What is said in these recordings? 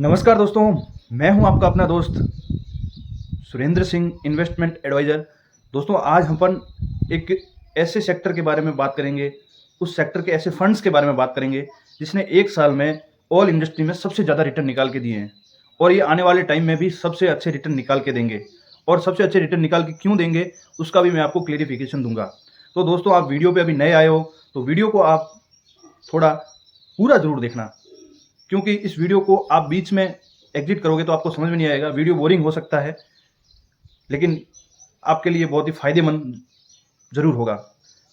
नमस्कार दोस्तों, मैं हूं आपका अपना दोस्त सुरेंद्र सिंह, इन्वेस्टमेंट एडवाइज़र। दोस्तों, आज हम अपन एक ऐसे सेक्टर के बारे में बात करेंगे, उस सेक्टर के ऐसे फंड्स के बारे में बात करेंगे, जिसने एक साल में ऑल इंडस्ट्री में सबसे ज़्यादा रिटर्न निकाल के दिए हैं और ये आने वाले टाइम में भी सबसे अच्छे रिटर्न निकाल के देंगे। और सबसे अच्छे रिटर्न निकाल के क्यों देंगे, उसका भी मैं आपको क्लेरिफिकेशन दूँगा। तो दोस्तों, आप वीडियो पे अभी नए आए हो, तो वीडियो को आप थोड़ा पूरा ज़रूर देखना, क्योंकि इस वीडियो को आप बीच में एग्जिट करोगे तो आपको समझ में नहीं आएगा। वीडियो बोरिंग हो सकता है, लेकिन आपके लिए बहुत ही फ़ायदेमंद ज़रूर होगा।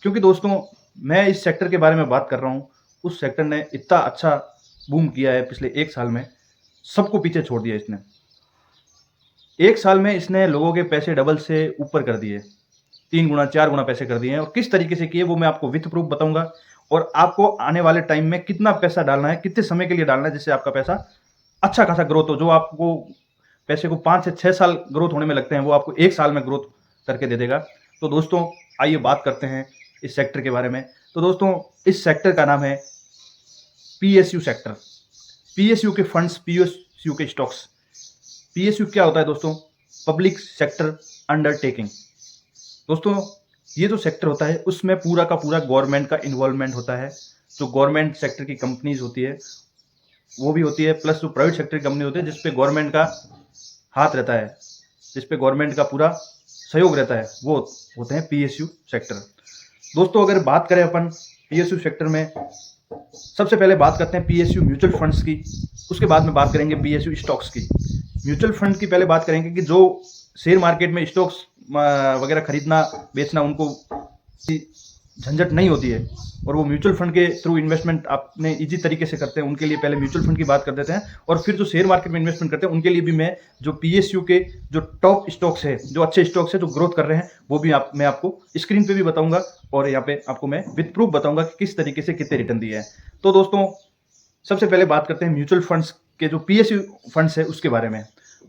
क्योंकि दोस्तों, मैं इस सेक्टर के बारे में बात कर रहा हूँ, उस सेक्टर ने इतना अच्छा बूम किया है पिछले 1 साल में, सबको पीछे छोड़ दिया इसने। 1 साल में इसने लोगों के पैसे डबल से ऊपर कर दिए, 3 गुना, 4 गुना पैसे कर दिए हैं। और किस तरीके से किए, वो मैं आपको विथ प्रूफ बताऊँगा और आपको आने वाले टाइम में कितना पैसा डालना है, कितने समय के लिए डालना है, जिससे आपका पैसा अच्छा खासा ग्रोथ हो। जो आपको पैसे को 5 से 6 साल ग्रोथ होने में लगते हैं, वो आपको 1 साल में ग्रोथ करके दे देगा। तो दोस्तों, आइए बात करते हैं इस सेक्टर के बारे में। तो दोस्तों, इस सेक्टर का नाम है पीएसयू सेक्टर। पीएसयू के फंड्स, पीएसयू के स्टॉक्स। पीएसयू क्या होता है दोस्तों? Public sector undertaking. दोस्तों, ये जो सेक्टर होता है, उसमें पूरा का पूरा गवर्नमेंट का इन्वॉल्वमेंट होता है। जो गवर्नमेंट सेक्टर की कंपनीज होती है, वो भी होती है, प्लस जो प्राइवेट सेक्टर की कंपनी होती है, जिसपे गवर्नमेंट का हाथ रहता है, जिसपे गवर्नमेंट का पूरा सहयोग रहता है, वो होते हैं पीएसयू सेक्टर। दोस्तों, अगर बात करें अपन पीएसयू सेक्टर में, सबसे पहले बात करते हैं पीएसयू म्यूचुअल फंड्स की, उसके बाद में बात करेंगे पीएसयू स्टॉक्स की। म्यूचुअल फंड की पहले बात करेंगे कि जो शेयर मार्केट में स्टॉक्स वगैरह खरीदना बेचना, उनको झंझट नहीं होती है और वो म्यूचुअल फंड के थ्रू इन्वेस्टमेंट अपने इजी तरीके से करते हैं, उनके लिए पहले म्यूचुअल फंड की बात कर देते हैं। और फिर जो शेयर मार्केट में इन्वेस्टमेंट करते हैं, उनके लिए भी मैं जो पीएसयू के जो टॉप स्टॉक्स है, जो अच्छे स्टॉक्स है, जो ग्रोथ कर रहे हैं, वो भी मैं आपको स्क्रीन पे भी बताऊंगा और यहाँ पे आपको मैं विद प्रूफ बताऊंगा कि किस तरीके से कितने रिटर्न दिए हैं। तो दोस्तों, सबसे पहले बात करते हैं म्यूचुअल फंड्स के जो पीएसयू फंड्स है उसके बारे में।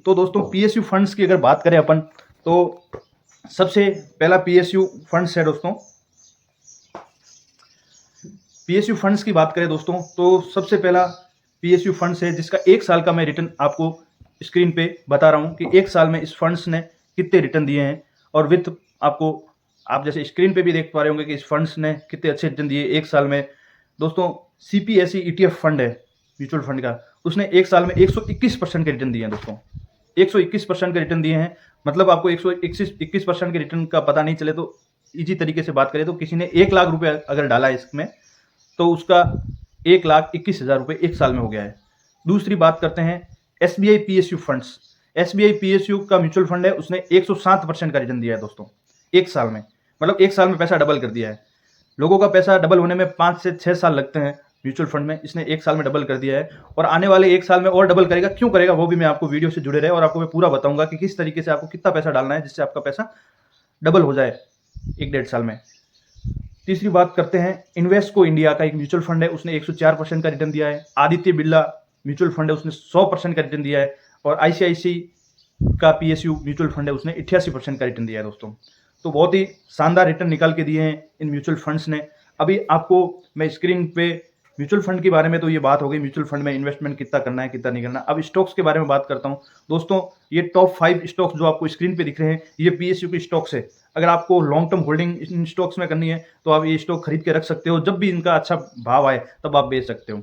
तो दोस्तों, पीएसयू फंड्स की अगर बात करें अपन, तो सबसे पहला पीएसयू फंड्स है दोस्तों। पीएसयू फंड्स की बात करें दोस्तों, तो सबसे पहला पीएसयू फंड्स है, जिसका 1 साल का मैं रिटर्न आपको स्क्रीन पे बता रहा हूं कि 1 साल में इस फंड्स ने कितने रिटर्न दिए हैं। और विथ आपको, आप जैसे स्क्रीन पे भी देख पा रहे होंगे कि इस फंड्स ने कितने अच्छे रिटर्न दिए 1 साल में। दोस्तों, सीपीएसई ईटीएफ फंड है म्यूचुअल फंड का, उसने 1 साल में 121% के रिटर्न दिए हैं दोस्तों। 121% के रिटर्न दिए हैं। मतलब आपको 121% के रिटर्न का पता नहीं चले तो इजी तरीके से बात करें तो, किसी ने 1 लाख रुपए अगर डाला है इसमें, तो उसका 1,21,000 रुपये 1 साल में हो गया है। दूसरी बात करते हैं SBI PSU funds. SBI PSU का म्यूचुअल फंड है, उसने 107% का रिटर्न दिया है दोस्तों 1 साल में। मतलब 1 साल में पैसा डबल कर दिया है। लोगों का पैसा डबल होने में 5 से 6 साल लगते हैं म्यूचुअल फंड में, इसने 1 साल में डबल कर दिया है और आने वाले 1 साल में और डबल करेगा। क्यों करेगा, वो भी मैं आपको वीडियो से जुड़े रहे और आपको मैं पूरा बताऊंगा कि किस तरीके से आपको कितना पैसा डालना है, जिससे आपका पैसा डबल हो जाए 1 डेढ़ साल में। तीसरी बात करते हैं इन्वेस्को इंडिया का एक म्यूचुअल फंड है, उसने 104% का रिटर्न दिया है। आदित्य बिरला म्यूचुअल फंड है, उसने 100% का रिटर्न दिया है। और आईसीआईसी का पीएसयू म्यूचुअल फंड है, उसने 88% का रिटर्न दिया है दोस्तों। तो बहुत ही शानदार रिटर्न निकाल के दिए हैं इन म्यूचुअल फंड्स ने। अभी आपको मैं स्क्रीन पे म्यूचुअल फंड के बारे में, तो ये बात हो गई म्यूचुअल फंड में इन्वेस्टमेंट कितना करना है, कितना नहीं करना। अब स्टॉक्स के बारे में बात करता हूँ दोस्तों। ये टॉप 5 स्टॉक्स जो आपको स्क्रीन पे दिख रहे हैं, ये पीएसयू के स्टॉक्स है। अगर आपको long term holding in stocks में करनी है, तो आप ये स्टॉक खरीद के रख सकते हो। जब भी इनका अच्छा भाव आए, तब आप बेच सकते हो।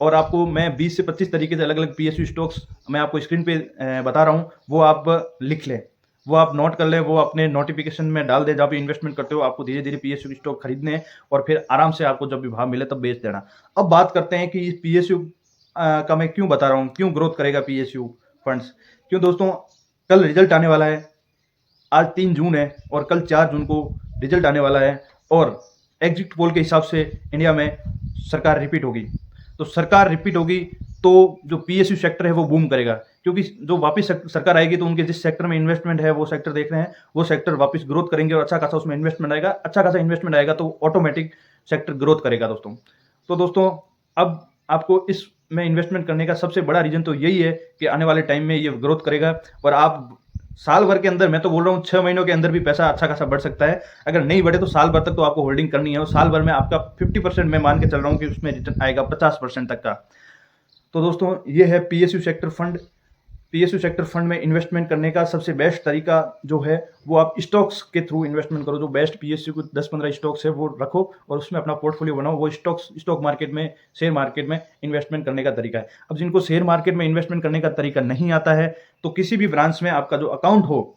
और आपको मैं 20 से 25 तरीके से अलग अलग पीएसयू स्टॉक्स मैं आपको स्क्रीन पे बता रहा हूँ, वो आप लिख लें, वो आप नोट कर लें, वो अपने नोटिफिकेशन में डाल दें। जहाँ पे इन्वेस्टमेंट करते हो, आपको धीरे धीरे पीएसयू स्टॉक खरीदने हैं और फिर आराम से आपको जब भी भाव मिले तब बेच देना। अब बात करते हैं कि पीएसयू का मैं क्यों बता रहा हूँ, क्यों ग्रोथ करेगा पीएसयू फंड्स। क्यों दोस्तों, कल रिजल्ट आने वाला है। आज 3 जून है और कल 4 जून को रिजल्ट आने वाला है और एग्जिट पोल के हिसाब से इंडिया में सरकार रिपीट होगी। तो सरकार रिपीट होगी तो जो पीएसयू सेक्टर है वो बूम करेगा, क्योंकि जो वापस सरकार आएगी तो उनके जिस सेक्टर में इन्वेस्टमेंट है, वो सेक्टर देख रहे हैं, वो सेक्टर वापस ग्रोथ करेंगे और अच्छा खासा उसमें इन्वेस्टमेंट आएगा। अच्छा खासा इन्वेस्टमेंट आएगा तो ऑटोमेटिक सेक्टर ग्रोथ करेगा दोस्तों। तो दोस्तों, अब आपको इसमें इन्वेस्टमेंट करने का सबसे बड़ा रीजन तो यही है कि आने वाले टाइम में ये ग्रोथ करेगा और आप साल भर के अंदर, मैं तो बोल रहा हूँ 6 महीनों के अंदर भी पैसा अच्छा खासा बढ़ सकता है। अगर नहीं बढ़े तो साल भर तक तो आपको होल्डिंग करनी है और साल भर में आपका 50% मैं मान के चल रहा हूँ कि उसमें रिटर्न आएगा 50% तक का। तो दोस्तों ये है PSU sector fund. PSU sector fund में इन्वेस्टमेंट करने का सबसे बेस्ट तरीका जो है वो आप स्टॉक्स के थ्रू इन्वेस्टमेंट करो। जो बेस्ट पीएसयू को 10-15 स्टॉक्स है वो रखो और उसमें अपना पोर्टफोलियो बनाओ। वो स्टॉक मार्केट में, शेयर मार्केट में इन्वेस्टमेंट करने का तरीका है। अब जिनको शेयर मार्केट में इन्वेस्टमेंट करने का तरीका नहीं आता है तो किसी भी ब्रांच में आपका जो अकाउंट हो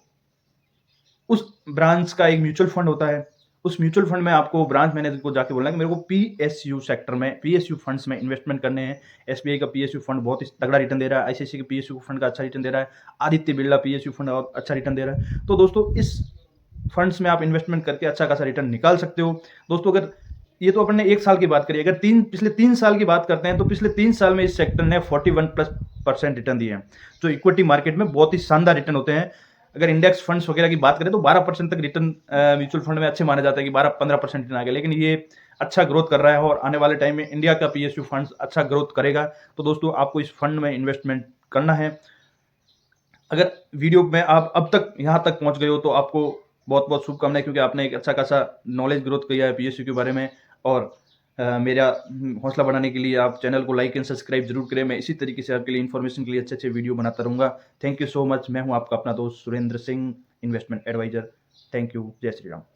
उस ब्रांच का एक म्यूचुअल फंड होता है। उस म्यूचुअल फंड में आपको ब्रांच मैनेजर को जाके बोलना है कि मेरे को पीएसयू सेक्टर में, पीएसयू फंड्स में इन्वेस्टमेंट करने हैं। एसबीआई का पीएसयू फंड बहुत ही तगड़ा रिटर्न दे रहा है। आईसीआईसी का पीएसयू फंड का अच्छा रिटर्न दे रहा है। आदित्य बिरला पीएसयू फंड और अच्छा रिटर्न दे रहा है। तो दोस्तों इस फंड्स में आप इन्वेस्टमेंट करके अच्छा खासा रिटर्न निकाल सकते हो। दोस्तों अगर ये तो अपन ने 1 साल की बात करी, अगर पिछले 3 साल की बात करते हैं तो पिछले 3 साल में इस सेक्टर ने 41+% रिटर्न दिए हैं, जो इक्विटी मार्केट में बहुत ही शानदार रिटर्न होते हैं। अगर इंडेक्स फंड्स वगैरह की बात करें तो 12% तक रिटर्न म्यूचुअल फंड में अच्छे माना जाता है कि 12-15% रिटर्न आ गया, लेकिन ये अच्छा ग्रोथ कर रहा है और आने वाले टाइम में इंडिया का पीएसयू फंड्स अच्छा ग्रोथ करेगा। तो दोस्तों आपको इस फंड में इन्वेस्टमेंट करना है। अगर वीडियो में आप अब तक यहाँ तक पहुँच गए हो तो आपको बहुत बहुत शुभकामनाएं, क्योंकि आपने एक अच्छा खासा नॉलेज ग्रोथ किया है पीएसयू के बारे में। और मेरा हौसला बढ़ाने के लिए आप चैनल को लाइक एंड सब्सक्राइब जरूर करें। मैं इसी तरीके से आपके लिए इन्फॉर्मेशन के लिए अच्छे अच्छे वीडियो बनाता रहूँगा। Thank you so much. मैं हूँ आपका अपना दोस्त Surendra Singh, investment advisor. Thank you. जय श्री राम।